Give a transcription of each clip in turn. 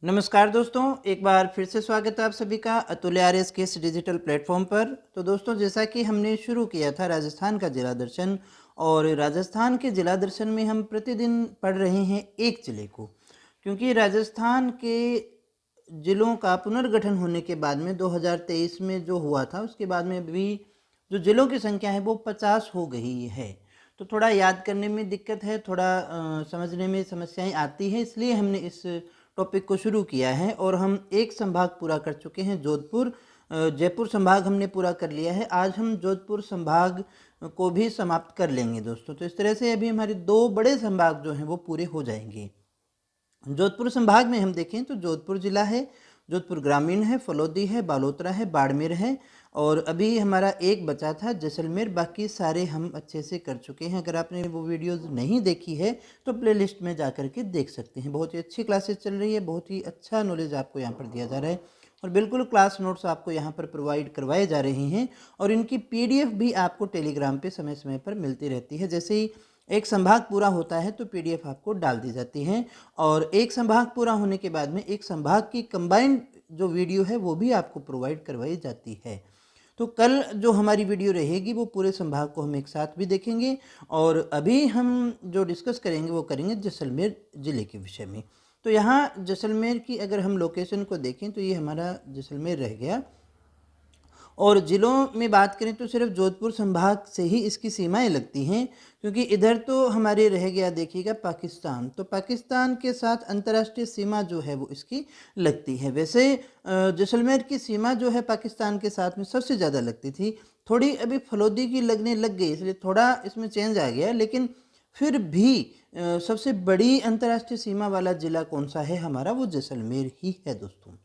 नमस्कार दोस्तों, एक बार फिर से स्वागत है आप सभी का अतुल्य आर्यस के इस डिजिटल प्लेटफॉर्म पर। तो दोस्तों, जैसा कि हमने शुरू किया था राजस्थान का जिला दर्शन, और राजस्थान के जिला दर्शन में हम प्रतिदिन पढ़ रहे हैं एक जिले को, क्योंकि राजस्थान के जिलों का पुनर्गठन होने के बाद में 2023 में जो हुआ था, उसके बाद में भी जो जिलों की संख्या है वो 50 हो गई है। तो थोड़ा याद करने में दिक्कत है, थोड़ा समझने में समस्याएं आती हैं, इसलिए हमने इस टॉपिक को शुरू किया है। और हम एक संभाग पूरा कर चुके हैं, जोधपुर। जयपुर संभाग हमने पूरा कर लिया है। आज हम जोधपुर संभाग को भी समाप्त कर लेंगे दोस्तों। तो इस तरह से अभी हमारे दो बड़े संभाग जो हैं वो पूरे हो जाएंगे। जोधपुर संभाग में हम देखें तो जोधपुर जिला है, जोधपुर ग्रामीण है, फलौदी है, बालोतरा है, बाड़मेर है, और अभी हमारा एक बचा था जैसलमेर। बाकी सारे हम अच्छे से कर चुके हैं। अगर आपने वो वीडियोस नहीं देखी है तो प्लेलिस्ट में जा कर के देख सकते हैं। बहुत ही अच्छी क्लासेस चल रही है, बहुत ही अच्छा नॉलेज आपको यहाँ पर दिया जा रहा है, और बिल्कुल क्लास नोट्स आपको यहाँ पर प्रोवाइड करवाए जा रहे हैं। और इनकी पीडीएफ भी आपको टेलीग्राम पे समय समय पर मिलती रहती है। जैसे ही एक संभाग पूरा होता है तो पीडीएफ आपको डाल दी जाती है, और एक संभाग पूरा होने के बाद में एक संभाग की कंबाइंड जो वीडियो है वो भी आपको प्रोवाइड करवाई जाती है। तो कल जो हमारी वीडियो रहेगी वो पूरे संभाग को हम एक साथ भी देखेंगे, और अभी हम जो डिस्कस करेंगे वो करेंगे जैसलमेर ज़िले के विषय में। तो यहाँ जैसलमेर की अगर हम लोकेशन को देखें तो ये हमारा जैसलमेर रह गया। और ज़िलों में बात करें तो सिर्फ जोधपुर संभाग से ही इसकी सीमाएं लगती हैं, क्योंकि इधर तो हमारे रह गया देखिएगा पाकिस्तान। तो पाकिस्तान के साथ अंतर्राष्ट्रीय सीमा जो है वो इसकी लगती है। वैसे जैसलमेर की सीमा जो है पाकिस्तान के साथ में सबसे ज़्यादा लगती थी। थोड़ी अभी फलौदी की लगने लग गई, इसलिए थोड़ा इसमें चेंज आ गया, लेकिन फिर भी सबसे बड़ी अंतर्राष्ट्रीय सीमा वाला ज़िला कौन सा है हमारा, वो जैसलमेर ही है दोस्तों।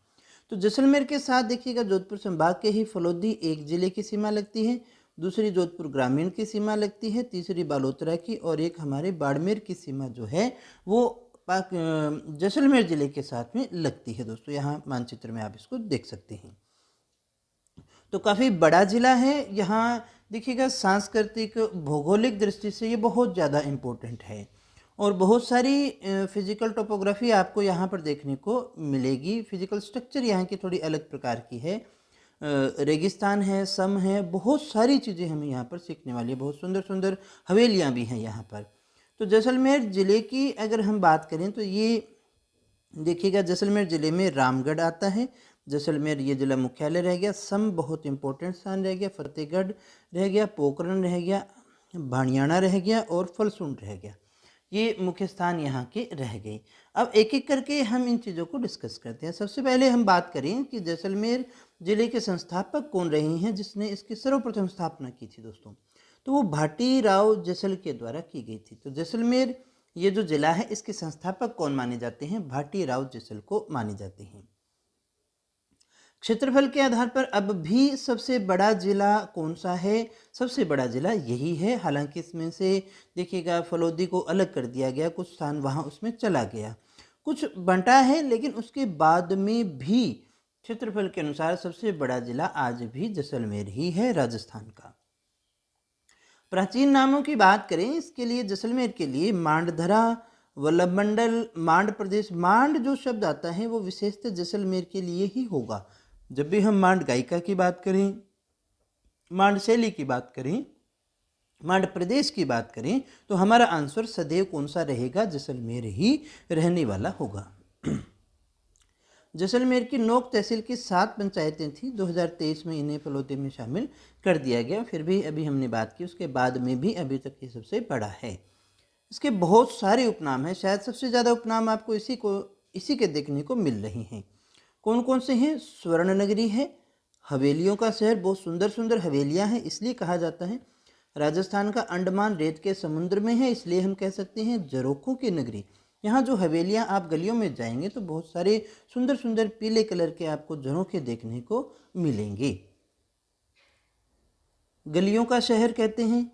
तो जैसलमेर के साथ देखिएगा जोधपुर संभाग के ही फलौदी एक जिले की सीमा लगती है, दूसरी जोधपुर ग्रामीण की सीमा लगती है, तीसरी बालोतरा की, और एक हमारे बाड़मेर की सीमा जो है वो जैसलमेर जिले के साथ में लगती है दोस्तों। यहाँ मानचित्र में आप इसको देख सकते हैं। तो काफ़ी बड़ा जिला है। यहाँ देखिएगा सांस्कृतिक भौगोलिक दृष्टि से ये बहुत ज़्यादा इम्पोर्टेंट है, और बहुत सारी फिजिकल टोपोग्राफी आपको यहाँ पर देखने को मिलेगी। फिजिकल स्ट्रक्चर यहाँ की थोड़ी अलग प्रकार की है। रेगिस्तान है, सम है, बहुत सारी चीज़ें हमें यहाँ पर सीखने वाली है। बहुत सुंदर सुंदर हवेलियाँ भी हैं यहाँ पर। तो जैसलमेर ज़िले की अगर हम बात करें तो ये देखिएगा जैसलमेर ज़िले में रामगढ़ आता है। जैसलमेर ये ज़िला मुख्यालय रह गया। सम बहुत इंपॉर्टेंट स्थान रह गया। फतेहगढ़ रह गया, पोखरण रह गया, भाणियाना रह गया, और फलसुंड रह गया। ये मुख्य स्थान यहाँ के रह गए। अब एक एक करके हम इन चीज़ों को डिस्कस करते हैं। सबसे पहले हम बात करें कि जैसलमेर ज़िले के संस्थापक कौन रहे हैं, जिसने इसकी सर्वप्रथम स्थापना की थी दोस्तों। तो वो भाटी राव जैसल के द्वारा की गई थी। तो जैसलमेर ये जो जिला है इसके संस्थापक कौन माने जाते हैं, भाटी राव जैसल को माने जाते हैं। क्षेत्रफल के आधार पर अब भी सबसे बड़ा जिला कौन सा है, सबसे बड़ा जिला यही है। हालांकि इसमें से देखिएगा फलौदी को अलग कर दिया गया, कुछ स्थान वहाँ उसमें चला गया, कुछ बंटा है, लेकिन उसके बाद में भी क्षेत्रफल के अनुसार सबसे बड़ा जिला आज भी जैसलमेर ही है राजस्थान का। प्राचीन नामों की बात करें इसके लिए, जैसलमेर के लिए मांडधरा, वल्लभ मंडल, मांड प्रदेश। मांड जो शब्द आता है वो विशेषतः जैसलमेर के लिए ही होगा। जब भी हम मांड गायिका की बात करें, मांड शैली की बात करें, मांड प्रदेश की बात करें, तो हमारा आंसर सदैव कौन सा रहेगा, जैसलमेर ही रहने वाला होगा। जैसलमेर की नोक तहसील की 7 पंचायतें थी। 2023 में इन्हें फलौदी में शामिल कर दिया गया। फिर भी अभी हमने बात की, उसके बाद में भी अभी तक ये सबसे बड़ा है। इसके बहुत सारे उपनाम हैं, शायद सबसे ज़्यादा उपनाम आपको इसी के देखने को मिल रहे हैं। कौन कौन से हैं? स्वर्ण नगरी है, हवेलियों का शहर, बहुत सुंदर सुंदर हवेलियां हैं इसलिए कहा जाता है। राजस्थान का अंडमान रेत के समुद्र में है, इसलिए हम कह सकते हैं जरोखों की नगरी। यहाँ जो हवेलियाँ आप गलियों में जाएंगे तो बहुत सारे सुंदर सुंदर पीले कलर के आपको झरोखे देखने को मिलेंगे। गलियों का शहर कहते हैं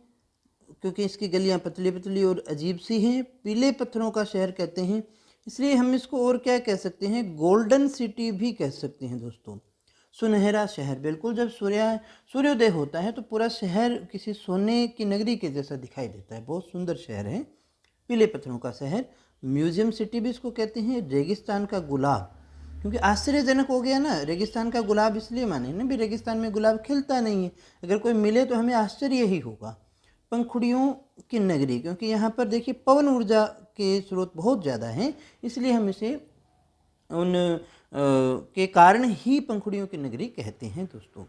क्योंकि इसकी गलियाँ पतली पतली और अजीब सी हैं। पीले पत्थरों का शहर कहते हैं, इसलिए हम इसको और क्या कह सकते हैं, गोल्डन सिटी भी कह सकते हैं दोस्तों। सुनहरा शहर, बिल्कुल जब सूर्योदय होता है तो पूरा शहर किसी सोने की नगरी के जैसा दिखाई देता है। बहुत सुंदर शहर है, पीले पत्थरों का शहर। म्यूजियम सिटी भी इसको कहते हैं। रेगिस्तान का गुलाब, क्योंकि आश्चर्यजनक हो गया ना, रेगिस्तान का गुलाब इसलिए माने ना भी रेगिस्तान में गुलाब खिलता नहीं है, अगर कोई मिले तो हमें आश्चर्य ही होगा। पंखुड़ियों की नगरी, क्योंकि यहाँ पर देखिए पवन ऊर्जा के स्रोत बहुत ज़्यादा हैं, इसलिए हम इसे उन के कारण ही पंखुड़ियों की नगरी कहते हैं दोस्तों।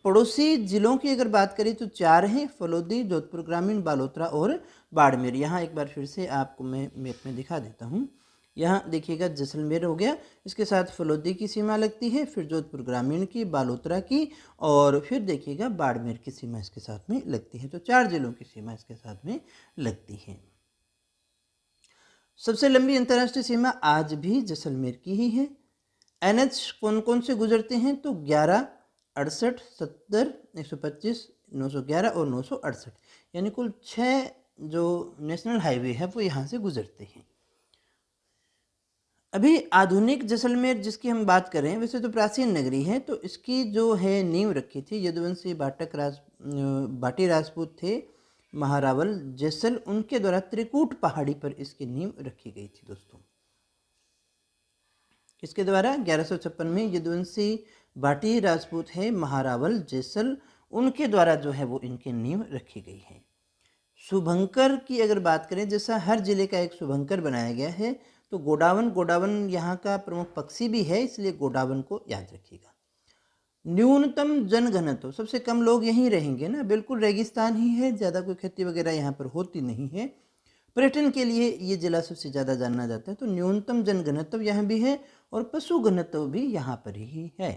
पड़ोसी जिलों की अगर बात करें तो 4 हैं, फलोदी, जोधपुर ग्रामीण, बालोतरा और बाड़मेर। यहाँ एक बार फिर से आपको मैं मैप में दिखा देता हूँ। यहाँ देखिएगा जैसलमेर हो गया, इसके साथ फलोदी की सीमा लगती है, फिर जोधपुर ग्रामीण की, बालोतरा की, और फिर देखिएगा बाड़मेर की सीमा इसके साथ में लगती है। तो 4 जिलों की सीमा इसके साथ में लगती है। सबसे लंबी अंतर्राष्ट्रीय सीमा आज भी जैसलमेर की ही है। एनएच कौन कौन से गुजरते हैं तो 11, 68, 70, 125, 911 और 968, यानी कुल 6 जो नेशनल हाईवे है वो यहाँ से गुजरते हैं। अभी आधुनिक जैसलमेर जिसकी हम बात करें, वैसे तो प्राचीन नगरी है, तो इसकी जो है नींव रखी थी यदुवंशी बाटी राजपूत थे, महारावल जैसल, उनके द्वारा त्रिकूट पहाड़ी पर इसकी नींव रखी गई थी दोस्तों। इसके द्वारा 1156 में यदुवंशी बाटी राजपूत है, महारावल जैसल, उनके द्वारा जो है वो इनकी नींव रखी गई है। शुभंकर की अगर बात करें, जैसा हर जिले का एक शुभंकर बनाया गया है, तो गोडावन यहाँ का प्रमुख पक्षी भी है, इसलिए गोडावन को याद रखिएगा। न्यूनतम जनघनत्व, सबसे कम लोग यहीं रहेंगे ना, बिल्कुल रेगिस्तान ही है, ज़्यादा कोई खेती वगैरह यहाँ पर होती नहीं है। पर्यटन के लिए ये जिला सबसे ज़्यादा जाना जाता है, तो न्यूनतम जनघनत्व यहाँ भी है और पशु घनत्व भी यहाँ पर ही है।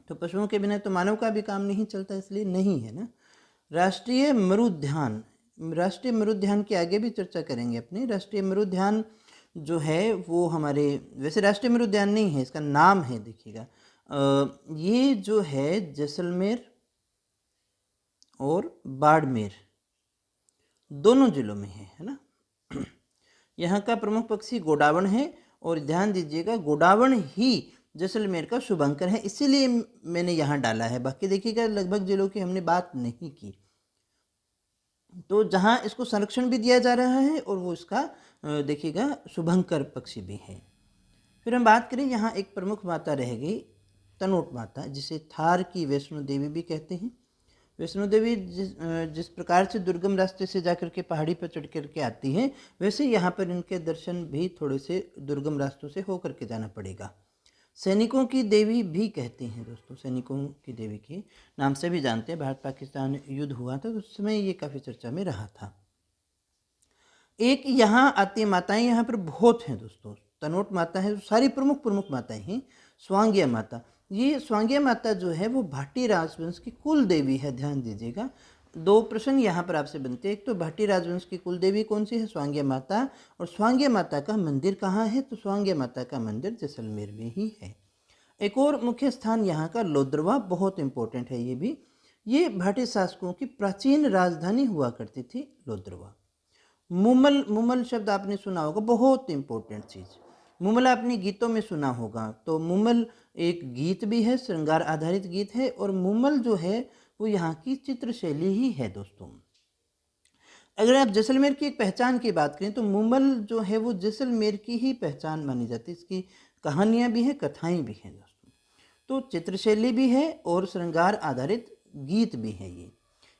तो पशुओं के बिना तो मानव का भी काम नहीं चलता, इसलिए नहीं है ना। राष्ट्रीय मरुद्यान, राष्ट्रीय मरुद्यान के आगे भी चर्चा करेंगे अपनी। राष्ट्रीय मरुद्यान जो है वो हमारे, वैसे राष्ट्रीय मरुद्यान नहीं है, इसका नाम है, देखिएगा ये जो है जैसलमेर और बाड़मेर दोनों जिलों में है ना। यहाँ का प्रमुख पक्षी गोडावण है, और ध्यान दीजिएगा गोडावण ही जैसलमेर का शुभंकर है, इसीलिए मैंने यहाँ डाला है। बाकी देखिएगा लगभग जिलों की हमने बात नहीं की। तो जहाँ इसको संरक्षण भी दिया जा रहा है और वो इसका देखिएगा शुभंकर पक्षी भी है। फिर हम बात करें, यहाँ एक प्रमुख माता रह गई तनोट माता, जिसे थार की वैष्णो देवी भी कहते हैं। वैष्णो देवी जिस प्रकार से दुर्गम रास्ते से जाकर के पहाड़ी पर चढ़ कर के आती हैं, वैसे यहाँ पर इनके दर्शन भी थोड़े से दुर्गम रास्तों से होकर के जाना पड़ेगा। सैनिकों की देवी भी कहते हैं दोस्तों, सैनिकों की देवी के नाम से भी जानते हैं। भारत पाकिस्तान युद्ध हुआ था तो उस समय ये काफ़ी चर्चा में रहा था। एक यहाँ आती है माताएं, यहाँ पर बहुत हैं दोस्तों, तनोट माता है, सारी प्रमुख माताएं हैं। स्वांगिया माता, ये स्वांगिया माता जो है वो भाटी राजवंश की कुल देवी है, ध्यान दीजिएगा। 2 प्रश्न यहाँ पर आपसे बनते हैं, एक तो भाटी राजवंश की कुल देवी कौन सी है, स्वांगिया माता, और स्वांगिया माता का मंदिर कहाँ है, तो स्वांगिया माता का मंदिर जैसलमेर में ही है। एक और मुख्य स्थान यहाँ का लोद्रवा, बहुत इंपॉर्टेंट है ये भी, ये भाटी शासकों की प्राचीन राजधानी हुआ करती थी लोद्रवा। मुमल शब्द आपने सुना होगा, बहुत इंपॉर्टेंट चीज़। मुमल आपने गीतों में सुना होगा, तो मुमल एक गीत भी है, श्रृंगार आधारित गीत है, और मुमल जो है वो यहाँ की चित्रशैली ही है दोस्तों। अगर आप जैसलमेर की एक पहचान की बात करें तो मुमल जो है वो जैसलमेर की ही पहचान मानी जाती है। इसकी कहानियाँ भी हैं, कथाएँ भी हैं दोस्तों। तो चित्रशैली भी है और श्रृंगार आधारित गीत भी है ये।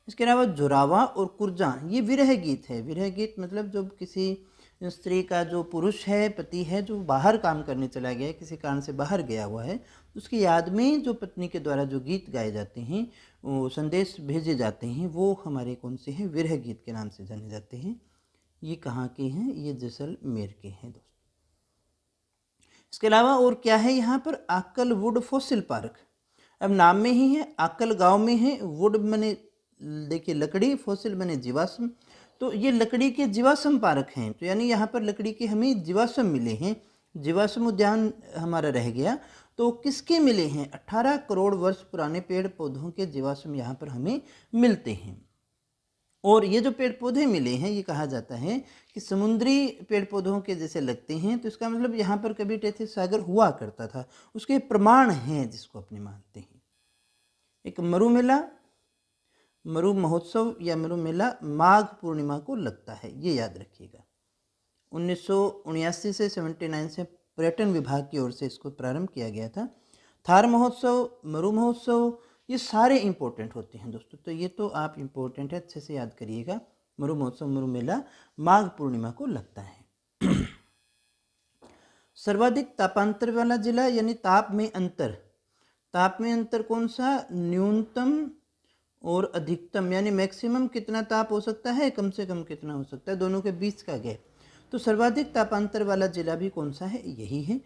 इसके अलावा जुरावा और कुर्जा, ये विरह गीत है। विरह गीत मतलब जब किसी स्त्री का जो पुरुष है, पति है, जो बाहर काम करने चला गया है, किसी कारण से बाहर गया हुआ है, उसकी याद में जो पत्नी के द्वारा जो गीत गाए जाते हैं, वो संदेश भेजे जाते हैं, वो हमारे कौन से हैं, विरह गीत के नाम से जाने जाते हैं। ये कहाँ के हैं, ये जैसलमेर के हैं दोस्तों। इसके अलावा और क्या है यहाँ पर, आकल वुड फॉसिल पार्क। अब नाम में ही है, आकल गांव में है, वुड मने देखिए लकड़ी, फॉसिल मने जीवाश्म, तो ये लकड़ी के जीवाश्म पार्क हैं। तो यानी यहाँ पर लकड़ी के हमें जीवाश्म मिले हैं, जीवाश्म उद्यान हमारा रह गया। तो किसके मिले हैं, 18 करोड़ वर्ष पुराने पेड़ पौधों के जीवाश्म यहाँ पर हमें मिलते हैं। और ये जो पेड़ पौधे मिले हैं, ये कहा जाता है कि समुद्री पेड़ पौधों के जैसे लगते हैं, तो इसका मतलब यहाँ पर कभी टेथी सागर हुआ करता था, उसके प्रमाण हैं जिसको अपने मानते हैं। एक मरु मेला, मरु महोत्सव या मरु मेला माघ पूर्णिमा को लगता है, ये याद रखिएगा। 1979 से 79 से पर्यटन विभाग की ओर से इसको प्रारंभ किया गया था। थार महोत्सव, मरु महोत्सव, ये सारे इम्पोर्टेंट होते हैं दोस्तों, तो ये तो आप इम्पोर्टेंट है, अच्छे से याद करिएगा। मरु महोत्सव, मरु मेला माघ पूर्णिमा को लगता है। सर्वाधिक तापांतर वाला जिला यानी ताप में अंतर, ताप में अंतर कौन सा? न्यूनतम और अधिकतम, यानी मैक्सिमम कितना ताप हो सकता है, कम से कम कितना हो सकता है, दोनों के बीच का गैप। तो सर्वाधिक तापांतर वाला जिला भी कौन सा है? यही है।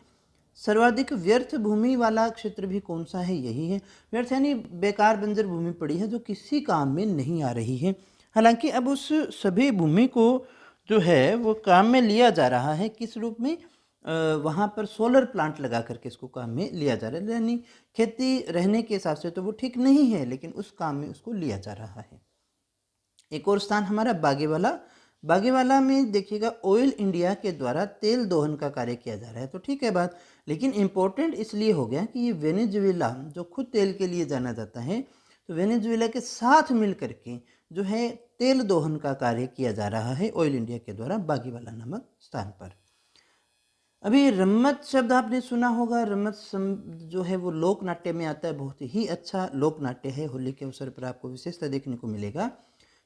सर्वाधिक व्यर्थ भूमि वाला क्षेत्र भी कौन सा है? यही है। व्यर्थ यानी बेकार बंजर भूमि पड़ी है जो किसी काम में नहीं आ रही है। हालांकि अब उस सभी भूमि को जो है वो काम में लिया जा रहा है। किस रूप में? वहाँ पर सोलर प्लांट लगा करके इसको काम में लिया जा रहा है, यानी खेती रहने के हिसाब से तो वो ठीक नहीं है, लेकिन उस काम में उसको लिया जा रहा है। एक और स्थान हमारा बागेवाला। बागेवाला में देखिएगा ऑयल इंडिया के द्वारा तेल दोहन का कार्य किया जा रहा है, तो ठीक है बात, लेकिन इम्पोर्टेंट इसलिए हो गया कि ये वेनेजुएला जो खुद तेल के लिए जाना जाता है, तो वेनेजुएला के साथ मिल करके जो है तेल दोहन का कार्य किया जा रहा है ऑयल इंडिया के द्वारा बागेवाला नामक स्थान पर। अभी रम्मत शब्द आपने सुना होगा। रम्मत जो है वो लोक नाट्य में आता है, बहुत ही अच्छा लोक नाट्य है, होली के अवसर पर आपको विशेषता देखने को मिलेगा।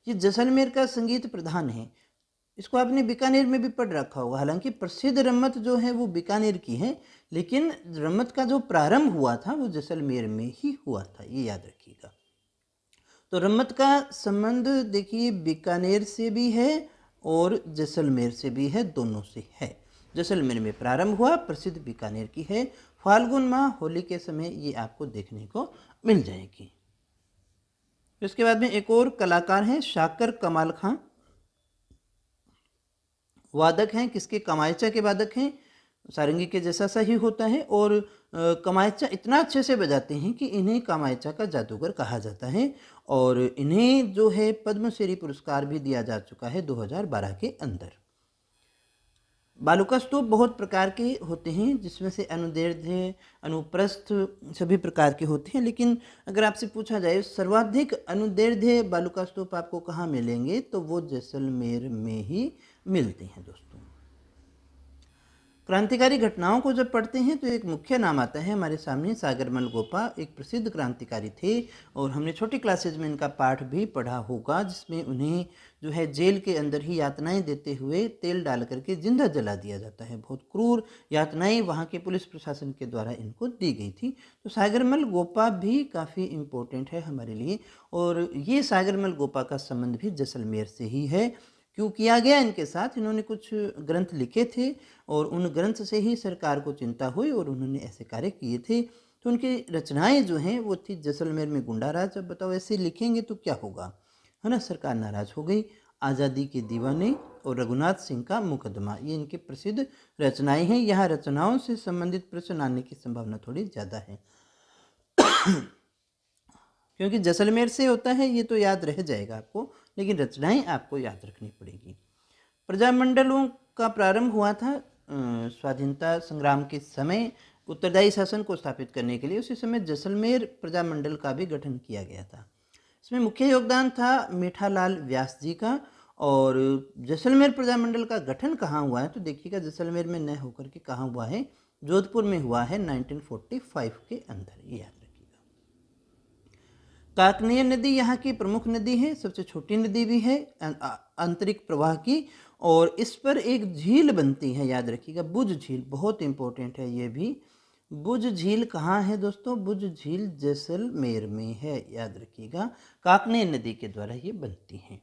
ये जैसलमेर का संगीत प्रधान है। इसको आपने बीकानेर में भी पढ़ रखा होगा। हालांकि प्रसिद्ध रम्मत जो है वो बीकानेर की है, लेकिन रम्मत का जो प्रारंभ हुआ था वो जैसलमेर में ही हुआ था, ये याद रखिएगा। तो रम्मत का संबंध देखिए बीकानेर से भी है और जैसलमेर से भी है, दोनों से है। जैसलमेर में प्रारंभ हुआ, प्रसिद्ध बीकानेर की है। फाल्गुन माह होली के समय ये आपको देखने को मिल जाएगी। इसके बाद में एक और कलाकार हैं शाकर कमाल खां, वादक हैं, किसके? कमायचा के वादक हैं। सारंगी के जैसा सा ही होता है, और कमायचा इतना अच्छे से बजाते हैं कि इन्हें कमायचा का जादूगर कहा जाता है, और इन्हें जो है पद्मश्री पुरस्कार भी दिया जा चुका है 2012 के अंदर। बालुका स्तूप बहुत प्रकार के होते हैं, जिसमें से अनुदैर्ध्य, अनुप्रस्थ सभी प्रकार के होते हैं, लेकिन अगर आपसे पूछा जाए सर्वाधिक अनुदैर्ध्य बालुका स्तूप आपको कहाँ मिलेंगे, तो वो जैसलमेर में ही मिलते हैं दोस्तों। क्रांतिकारी घटनाओं को जब पढ़ते हैं तो एक मुख्य नाम आता है हमारे सामने, सागरमल गोपा एक प्रसिद्ध क्रांतिकारी थे, और हमने छोटी क्लासेज में इनका पाठ भी पढ़ा होगा, जिसमें उन्हें जो है जेल के अंदर ही यातनाएं देते हुए तेल डाल करके जिंदा जला दिया जाता है। बहुत क्रूर यातनाएं वहाँ के पुलिस प्रशासन के द्वारा इनको दी गई थी। तो सागरमल गोपा भी काफ़ी इम्पोर्टेंट है हमारे लिए, और ये सागरमल गोपा का संबंध भी जैसलमेर से ही है। क्यों किया गया इनके साथ? इन्होंने कुछ ग्रंथ लिखे थे, और उन ग्रंथ से ही सरकार को चिंता हुई और उन्होंने ऐसे कार्य किए थे। तो उनकी रचनाएं जो हैं वो थी जैसलमेर में गुंडा राज। अब बताओ ऐसे लिखेंगे तो क्या होगा, है ना? सरकार नाराज हो गई। आज़ादी के दीवाने और रघुनाथ सिंह का मुकदमा, ये इनकी प्रसिद्ध रचनाएं हैं। यहाँ रचनाओं से संबंधित प्रश्न आने की संभावना थोड़ी ज़्यादा है क्योंकि जैसलमेर से होता है, ये तो याद रह जाएगा आपको, लेकिन रचनाएं आपको याद रखनी पड़ेगी। प्रजामंडलों का प्रारंभ हुआ था स्वाधीनता संग्राम के समय उत्तरदायी शासन को स्थापित करने के लिए। उसी समय जैसलमेर प्रजामंडल का भी गठन किया गया था। इसमें मुख्य योगदान था मीठालाल व्यास जी का। और जैसलमेर प्रजामंडल का गठन कहाँ हुआ है, तो देखिएगा जैसलमेर में न होकर के कहाँ हुआ है, जोधपुर में हुआ है 1945 के अंदर, ये याद रखिएगा। काकनीय नदी यहाँ की प्रमुख नदी है, सबसे छोटी नदी भी है आंतरिक प्रवाह की, और इस पर एक झील बनती है, याद रखिएगा, बुज झील, बहुत इंपॉर्टेंट है ये भी। बुज झील कहाँ है दोस्तों? बुज झील जैसलमेर में है, याद रखिएगा। काकनीय नदी के द्वारा ये बनती हैं।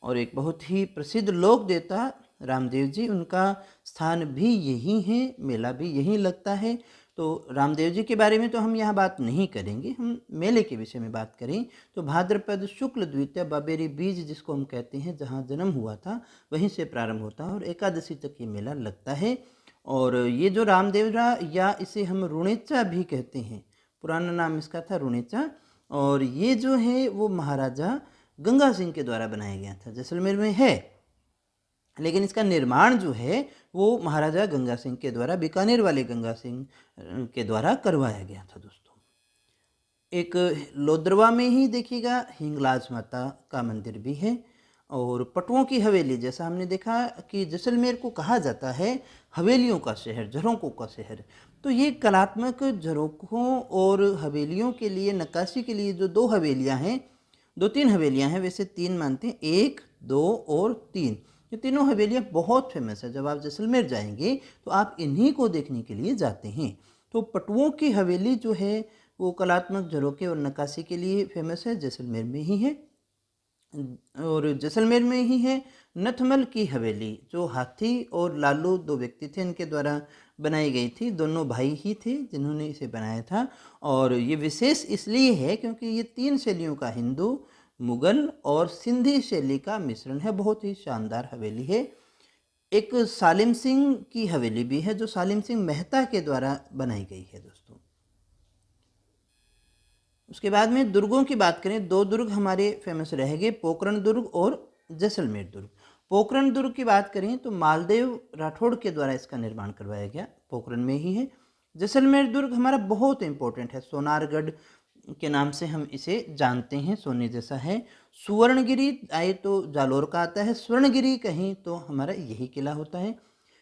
और एक बहुत ही प्रसिद्ध लोक देवता रामदेव जी, उनका स्थान भी यही है, मेला भी यहीं लगता है। तो रामदेव जी के बारे में तो हम यहाँ बात नहीं करेंगे, हम मेले के विषय में बात करें तो भाद्रपद शुक्ल द्वितीया बाबेरी बीज जिसको हम कहते हैं, जहाँ जन्म हुआ था वहीं से प्रारंभ होता है और एकादशी तक ये मेला लगता है। और ये जो रामदेवरा, या इसे हम रुणेचा भी कहते हैं, पुराना नाम इसका था रुणेचा, और ये जो है वो महाराजा गंगा सिंह के द्वारा बनाया गया था। जैसलमेर में है, लेकिन इसका निर्माण जो है वो महाराजा गंगा सिंह के द्वारा, बीकानेर वाले गंगा सिंह के द्वारा करवाया गया था दोस्तों। एक लोदरवा में ही देखिएगा हिंगलाज माता का मंदिर भी है, और पटुओं की हवेली, जैसा हमने देखा कि जैसलमेर को कहा जाता है हवेलियों का शहर, झरोखों का शहर। तो ये कलात्मक झरोखों और हवेलियों के लिए, नक्काशी के लिए जो दो हवेलियां हैं, दो तीन हवेलियां हैं, वैसे तीन मानते हैं, एक दो और तीन, ये तीनों हवेलियां बहुत फेमस है। जब आप जैसलमेर जाएंगे तो आप इन्हीं को देखने के लिए जाते हैं। तो पटुओं की हवेली जो है वो कलात्मक झरोखे और नक्काशी के लिए फेमस है, जैसलमेर में ही है। और जैसलमेर में ही है नथमल की हवेली, जो हाथी और लालू दो व्यक्ति थे, इनके द्वारा बनाई गई थी। दोनों भाई ही थे जिन्होंने इसे बनाया था। और ये विशेष इसलिए है क्योंकि ये तीन शैलियों का, हिंदू, मुगल और सिंधी शैली का मिश्रण है। बहुत ही शानदार हवेली है। एक सालिम सिंह की हवेली भी है जो सालिम सिंह मेहता के द्वारा बनाई गई है दोस्तों। उसके बाद में दुर्गों की बात करें, दो दुर्ग हमारे फेमस रहेंगे, पोखरण दुर्ग और जैसलमेर दुर्ग। पोखरण दुर्ग की बात करें तो मालदेव राठौड़ के द्वारा इसका निर्माण करवाया गया, पोखरण में ही है। जैसलमेर दुर्ग हमारा बहुत इंपॉर्टेंट है, सोनारगढ़ के नाम से हम इसे जानते हैं, सोने जैसा है। सुवर्णगिरी आए तो जालोर का आता है, स्वर्णगिरी कहीं तो हमारा यही किला होता है।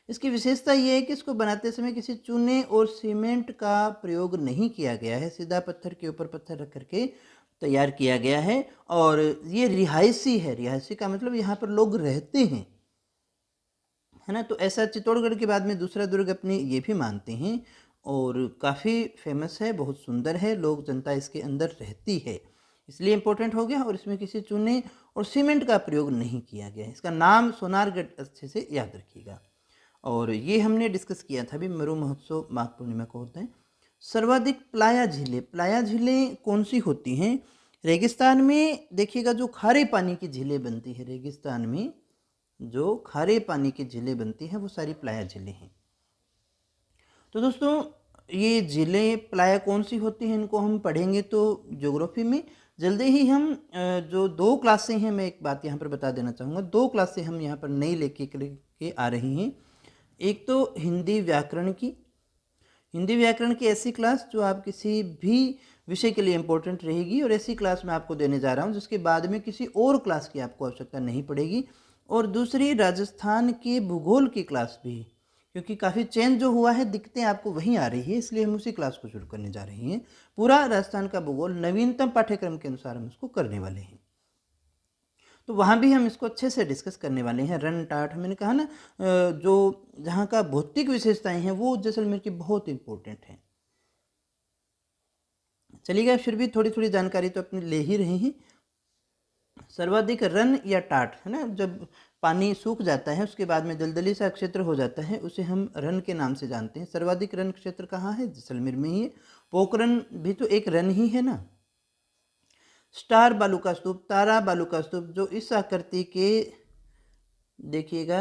इसकी विशेषता ये है कि इसको बनाते समय किसी चूने और सीमेंट का प्रयोग नहीं किया गया है, सीधा पत्थर के ऊपर पत्थर रख करके तैयार किया गया है। और ये रिहायशी है, रिहायशी का मतलब यहाँ पर लोग रहते हैं, है ना। तो ऐसा चित्तौड़गढ़ के बाद में दूसरा दुर्ग अपने ये भी मानते हैं और काफ़ी फेमस है, बहुत सुंदर है, लोग जनता इसके अंदर रहती है, इसलिए इम्पोर्टेंट हो गया। और इसमें किसी चूने और सीमेंट का प्रयोग नहीं किया गया है। इसका नाम सोनारगढ़ अच्छे से याद रखिएगा। और ये हमने डिस्कस किया था अभी, मरु महोत्सव माघ पूर्णिमा को होता है। सर्वाधिक प्लाया झीलें, प्लाया झीलें कौन सी होती हैं? रेगिस्तान में देखिएगा जो खारे पानी की झीलें बनती है, रेगिस्तान में जो खारे पानी की झीलें बनती हैं वो सारी प्लाया झीलें हैं। तो दोस्तों ये झीलें प्लाया कौन सी होती हैं, इनको हम पढ़ेंगे तो ज्योग्राफी में जल्दी ही हम जो दो क्लासें हैं, मैं एक बात यहाँ पर बता देना चाहूँगा, दो क्लासें हम यहाँ पर नई लेके के आ रही हैं। एक तो हिंदी व्याकरण की, हिंदी व्याकरण की ऐसी क्लास जो आप किसी भी विषय के लिए इम्पोर्टेंट रहेगी, और ऐसी क्लास मैं आपको देने जा रहा हूँ जिसके बाद में किसी और क्लास की आपको आवश्यकता नहीं पड़ेगी। और दूसरी राजस्थान के भूगोल की क्लास भी, क्योंकि काफ़ी चेंज जो हुआ है, दिक्कतें आपको वहीं आ रही है, इसलिए हम उसी क्लास को शुरू करने जा रहे हैं। पूरा राजस्थान का भूगोल नवीनतम पाठ्यक्रम के अनुसार हम उसको करने वाले हैं। तो वहाँ भी हम इसको अच्छे से डिस्कस करने वाले हैं। रन टाट मैंने कहा ना, जो जहाँ का भौतिक विशेषताएं हैं वो जैसलमेर की बहुत इंपॉर्टेंट हैं। चलिएगा, फिर भी थोड़ी थोड़ी जानकारी तो अपने ले ही रहे हैं। सर्वाधिक रन या टाट, है ना, जब पानी सूख जाता है उसके बाद में दलदली सा क्षेत्र हो जाता है, उसे हम रन के नाम से जानते हैं। सर्वाधिक रन क्षेत्र कहाँ है? जैसलमेर में ही है। पोखरण भी तो एक रन ही है ना। स्टार बालू का स्तूप, तारा बालू का स्तूप, जो इस आकृति के देखिएगा,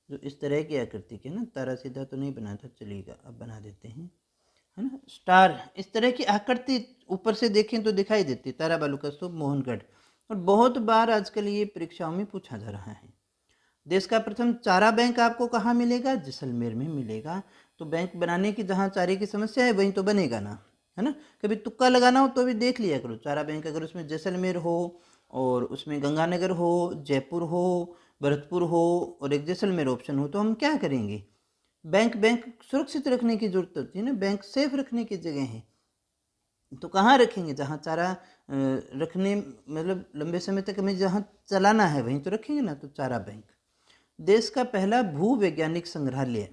जो इस तरह की आकृति के ना, तारा सीधा तो नहीं बना था, चलिएगा अब बना देते हैं, है ना। स्टार इस तरह की आकृति ऊपर से देखें तो दिखाई देती, तारा बालू का स्तूप, मोहनगढ़। और बहुत बार आजकल ये परीक्षाओं में पूछा जा रहा है। देश का प्रथम चारा बैंक आपको कहाँ मिलेगा? जैसलमेर में मिलेगा। तो बैंक बनाने की जहाँ चारे की समस्या है वहीं तो बनेगा ना, है ना। कभी तुक्का लगाना हो तो भी देख लिया करो, चारा बैंक अगर उसमें जैसलमेर हो और उसमें गंगानगर हो, जयपुर हो, भरतपुर हो और एक जैसलमेर ऑप्शन हो, तो हम क्या करेंगे? बैंक बैंक सुरक्षित रखने की जरूरत होती है ना, बैंक सेफ रखने की जगह है, तो कहाँ रखेंगे? जहाँ चारा रखने, मतलब लंबे समय तक हमें जहाँ चलाना है वहीं तो रखेंगे ना, तो चारा बैंक। देश का पहला भूवैज्ञानिक संग्रहालय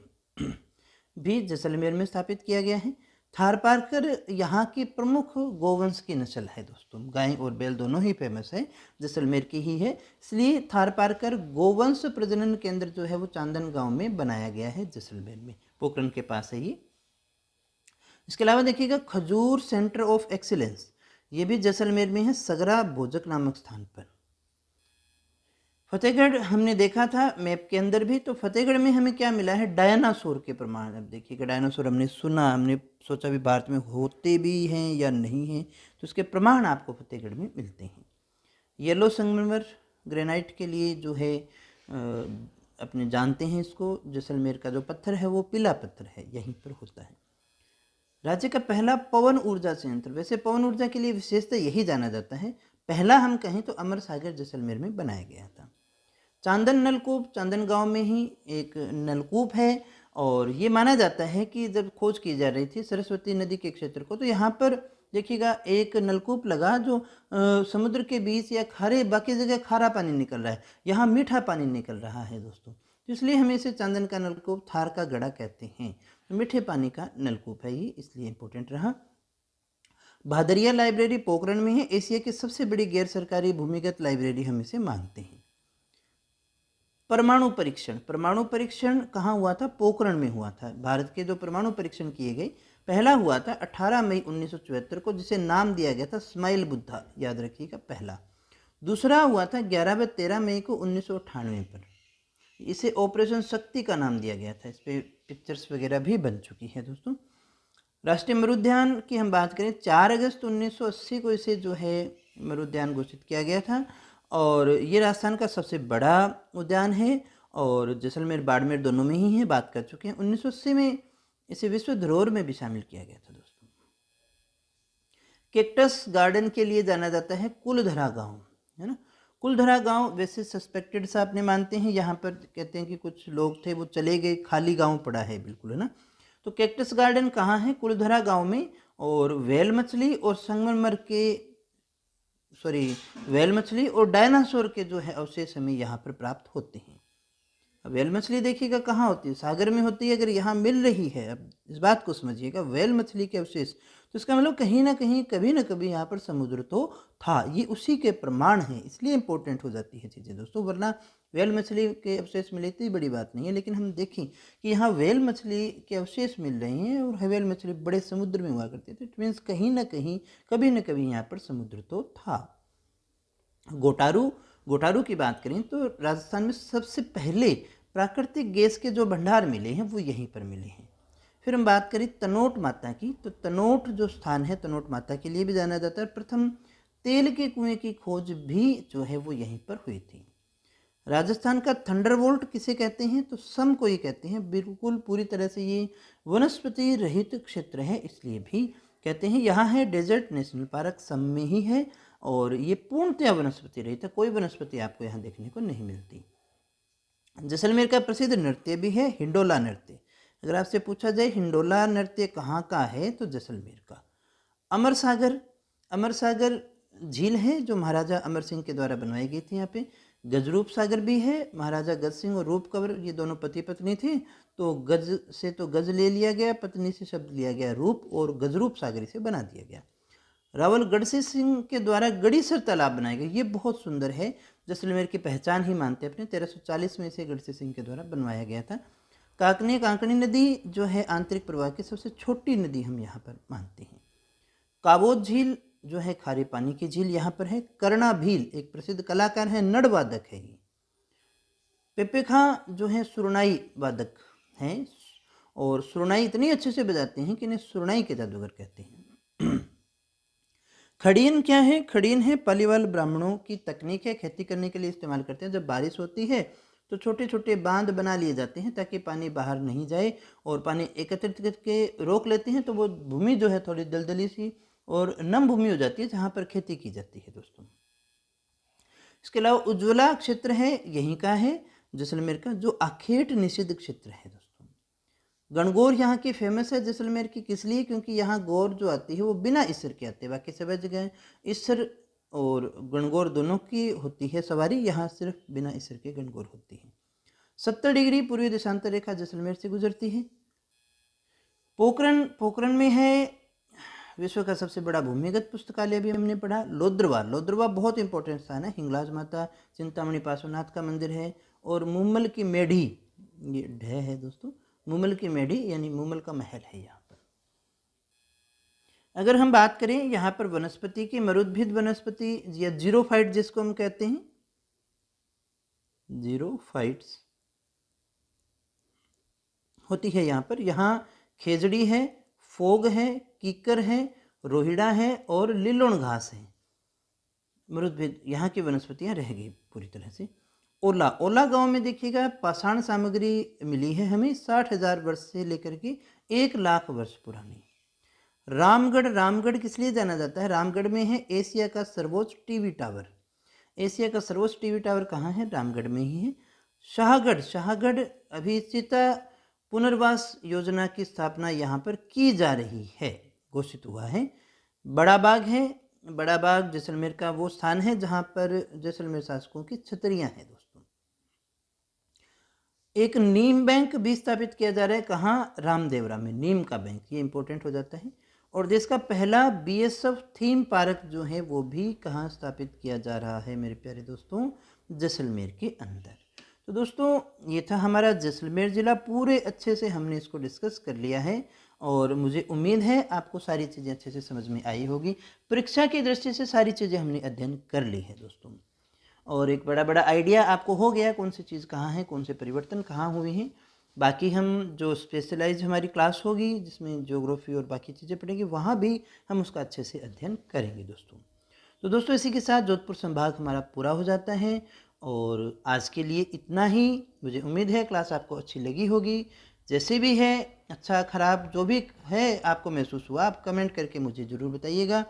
भी जैसलमेर में स्थापित किया गया है। थारपारकर यहाँ की प्रमुख गोवंश की नस्ल है दोस्तों, गाय और बैल दोनों ही फेमस है, जैसलमेर की ही है, इसलिए थारपारकर गोवंश प्रजनन केंद्र जो है वो चांदन गांव में बनाया गया है, जैसलमेर में, पोखरण के पास है ये। इसके अलावा देखिएगा खजूर सेंटर ऑफ एक्सीलेंस, ये भी जैसलमेर में है, सगरा भोजक नामक स्थान पर। फतेहगढ़ हमने देखा था मैप के अंदर भी, तो फतेहगढ़ में हमें क्या मिला है? डायनासोर के प्रमाण। अब देखिएगा, डायनासोर हमने सुना, हमने सोचा भी भारत में होते भी हैं या नहीं हैं, तो उसके प्रमाण आपको फतेहगढ़ में मिलते हैं। येलो संगमरमर ग्रेनाइट के लिए जो है अपने जानते हैं इसको, जैसलमेर का जो पत्थर है वो पीला पत्थर है, यहीं पर होता है। राज्य का पहला पवन ऊर्जा संयंत्र, वैसे पवन ऊर्जा के लिए विशेषता यही जाना जाता है, पहला हम कहें तो अमर सागर जैसलमेर में बनाया गया था। चांदन नलकूप चांदन गांव में ही एक नलकूप है, और ये माना जाता है कि जब खोज की जा रही थी सरस्वती नदी के क्षेत्र को, तो यहाँ पर देखिएगा एक नलकूप लगा जो समुद्र के बीच या खारे, बाकी जगह खारा पानी निकल रहा है, यहाँ मीठा पानी निकल रहा है दोस्तों, तो इसलिए हम इसे चांदन का नलकूप, थार का गड़ा कहते हैं। तो मीठे पानी का नलकूप है ये, इसलिए इंपॉर्टेंट रहा। भादरिया लाइब्रेरी पोखरण में है, एशिया की सबसे बड़ी गैर सरकारी भूमिगत लाइब्रेरी हम इसे मानते हैं। परमाणु परीक्षण कहाँ हुआ था? पोखरण में हुआ था। भारत के जो परमाणु परीक्षण किए गए, पहला हुआ था 18 मई 1974 को, जिसे नाम दिया गया था स्माइल बुद्धा, याद रखिएगा पहला। दूसरा हुआ था 11 व 13 मई को 1998 पर, इसे ऑपरेशन शक्ति का नाम दिया गया था। इस पर पिक्चर्स वगैरह भी बन चुकी है दोस्तों। राष्ट्रीय मरुद्यान की हम बात करें, 4 अगस्त 1980 को इसे जो है मरुद्यान घोषित किया गया था, और ये राजस्थान का सबसे बड़ा उद्यान है, और जैसलमेर बाड़मेर दोनों में ही है, बात कर चुके हैं। 1980 में इसे विश्व धरोहर में भी शामिल किया गया था दोस्तों। कैक्टस गार्डन के लिए जाना जाता है कुलधरा गांव, है ना। कुलधरा गांव वैसे सस्पेक्टेड सा अपने मानते हैं, यहाँ पर कहते हैं कि कुछ लोग थे वो चले गए, खाली गांव पड़ा है बिल्कुल, है ना। तो कैक्टस गार्डन कहाँ है? कुलधरा गांव में, और व्हेल मछली और संगमरमर के व्हेल मछली और डायनासोर के जो है अवशेष हमें यहाँ पर प्राप्त होते हैं। अब व्हेल मछली देखिएगा कहाँ होती है? सागर में होती है। अगर यहाँ मिल रही है, अब इस बात को समझिएगा, व्हेल मछली के अवशेष, तो इसका मतलब कहीं ना कहीं कभी ना कभी यहाँ पर समुद्र तो था, ये उसी के प्रमाण हैं, इसलिए इंपॉर्टेंट हो जाती है चीज़ें दोस्तों। वरना व्हेल मछली के अवशेष मिले तो बड़ी बात नहीं है, लेकिन हम देखें कि यहाँ व्हेल मछली के अवशेष मिल रहे हैं, और व्हेल मछली बड़े समुद्र में हुआ करते थे, इट मीन्स कहीं ना कहीं कभी ना कभी यहाँ पर समुद्र तो था। गोटारू की बात करें तो राजस्थान में सबसे पहले प्राकृतिक गैस के जो भंडार मिले हैं वो यहीं पर मिले हैं। फिर हम बात करें तनोट माता की, तो तनोट जो स्थान है तनोट माता के लिए भी जाना जाता है। प्रथम तेल के कुएं की खोज भी जो है वो यहीं पर हुई थी। राजस्थान का थंडरबोल्ट किसे कहते हैं? तो सम को ही कहते हैं। बिल्कुल पूरी तरह से ये वनस्पति रहित क्षेत्र है, इसलिए भी कहते हैं। यहाँ है डेजर्ट नेशनल पार्क, सम में ही है, और ये पूर्णतया वनस्पति रहित है, कोई वनस्पति आपको यहाँ देखने को नहीं मिलती। जैसलमेर का प्रसिद्ध नृत्य भी है हिंडोला नृत्य। अगर आपसे पूछा जाए हिंडोला नृत्य कहाँ का है, तो जैसलमेर का। अमर सागर झील है जो महाराजा अमर सिंह के द्वारा बनवाई गई थी। यहाँ पे गजरूप सागर भी है, महाराजा गज सिंह और रूप कंवर ये दोनों पति पत्नी थे, तो गज से तो गज ले लिया गया, पत्नी से शब्द लिया गया रूप, और गजरूप सागर से बना दिया गया। रावल गढ़से सिंह के द्वारा गढ़ीसर तालाब बनाया गया, ये बहुत सुंदर है, जैसलमेर की पहचान ही मानते हैं अपने। 1340 में इसे गढ़से सिंह के द्वारा बनवाया गया था। कांकनी नदी जो है आंतरिक प्रवाह की सबसे छोटी नदी हम यहाँ पर मानते हैं। काबोज झील जो है खारे पानी की झील यहाँ पर है। कर्णा भील एक प्रसिद्ध कलाकार है, नड़ वादक है ये। पेपेखा जो है सुरनाई वादक हैं, और सुरनाई इतनी अच्छे से बजाते हैं कि इन्हें सुरनाई के जादूगर कहते हैं। खड़ीन क्या है? खड़ीन है पालीवाल ब्राह्मणों की तकनीक है, खेती करने के लिए इस्तेमाल करते हैं। जब बारिश होती है तो छोटे छोटे बांध बना लिए जाते हैं ताकि पानी बाहर नहीं जाए, और पानी एकत्रित करके रोक लेते हैं, तो वो भूमि जो है थोड़ी दलदली सी और नम भूमि हो जाती है जहाँ पर खेती की जाती है दोस्तों। इसके अलावा उज्ज्वला क्षेत्र है, यहीं का है जैसलमेर का, जो आखेट निषिद्ध क्षेत्र है दोस्तों। गणगौर यहाँ की फेमस है जैसलमेर की, किस लिए? क्योंकि यहाँ गौर जो आती है वो बिना इसर के आते हैं। बाकी सभी जगह इसर और गणगौर दोनों की होती है सवारी, यहाँ सिर्फ बिना इसर के गणगौर होती है। 70 डिग्री पूर्वी देशांतर रेखा जैसलमेर से गुजरती है। पोखरण में है विश्व का सबसे बड़ा भूमिगत पुस्तकालय भी हमने पढ़ा। लोद्रवा बहुत इंपॉर्टेंट स्थान है, हिंगलाज माता चिंतामणि पार्श्वनाथ का मंदिर है। और मुमल की मेढ़ी, ये ढह है दोस्तों, मुमल की मेढ़ी यानी मुमल का महल है यहाँ पर। अगर हम बात करें यहाँ पर वनस्पति की, मरुद्भिद वनस्पति या जीरोफाइट जिसको हम कहते हैं, जीरोफाइट्स होती है यहाँ पर। यहाँ खेजड़ी है, फोग है, कीकर है, रोहिड़ा है और लिलोण घास है। मरुद्भिद यहाँ की वनस्पतियाँ रह गई पूरी तरह से। ओला गांव में देखिएगा पाषाण सामग्री मिली है हमें 60,000 वर्ष से लेकर के 1 लाख वर्ष पुरानी। रामगढ़, रामगढ़ किस लिए जाना जाता है? रामगढ़ में है एशिया का सर्वोच्च टीवी टावर। एशिया का सर्वोच्च टीवी टावर कहाँ है? रामगढ़ में ही है। शाहगढ़, शाहगढ़ अभी सीता पुनर्वास योजना की स्थापना यहाँ पर की जा रही है, घोषित हुआ है। बड़ा बाग है, बड़ा बाग जैसलमेर का वो स्थान है जहाँ पर जैसलमेर शासकों की छतरियाँ हैं दोस्तों। एक नीम बैंक भी स्थापित किया जा रहा है, कहाँ? रामदेवरा में, नीम का बैंक, ये इंपॉर्टेंट हो जाता है। और देश का पहला बीएसएफ थीम पार्क जो है वो भी कहाँ स्थापित किया जा रहा है मेरे प्यारे दोस्तों? जैसलमेर के अंदर। तो दोस्तों ये था हमारा जैसलमेर ज़िला, पूरे अच्छे से हमने इसको डिस्कस कर लिया है और मुझे उम्मीद है आपको सारी चीज़ें अच्छे से समझ में आई होगी। परीक्षा की दृष्टि से सारी चीज़ें हमने अध्ययन कर ली है दोस्तों, और एक बड़ा बड़ा आइडिया आपको हो गया कौन सी चीज़ कहाँ है, कौन से परिवर्तन कहाँ हुए हैं। बाकी हम जो स्पेशलाइज हमारी क्लास होगी जिसमें ज्योग्राफी और बाकी चीज़ें पढ़ेंगे, वहाँ भी हम उसका अच्छे से अध्ययन करेंगे दोस्तों। तो दोस्तों इसी के साथ जोधपुर संभाग हमारा पूरा हो जाता है और आज के लिए इतना ही। मुझे उम्मीद है क्लास आपको अच्छी लगी होगी। जैसे भी है, अच्छा ख़राब जो भी है आपको महसूस हुआ, आप कमेंट करके मुझे ज़रूर बताइएगा।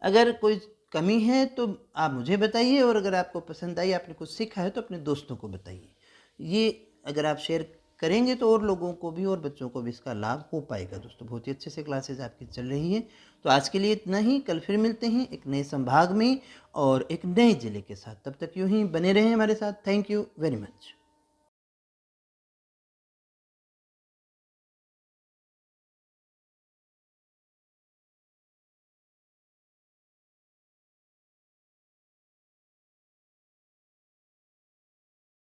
अगर कोई कमी है तो आप मुझे बताइए, और अगर आपको पसंद आई, आपने कुछ सीखा है तो अपने दोस्तों को बताइए। ये अगर आप शेयर करेंगे तो और लोगों को भी और बच्चों को भी इसका लाभ हो पाएगा दोस्तों। बहुत ही अच्छे से क्लासेज आपकी चल रही है। तो आज के लिए इतना ही, कल फिर मिलते हैं एक नए संभाग में और एक नए ज़िले के साथ। तब तक यूँ ही बने रहें हमारे साथ। Thank you very much.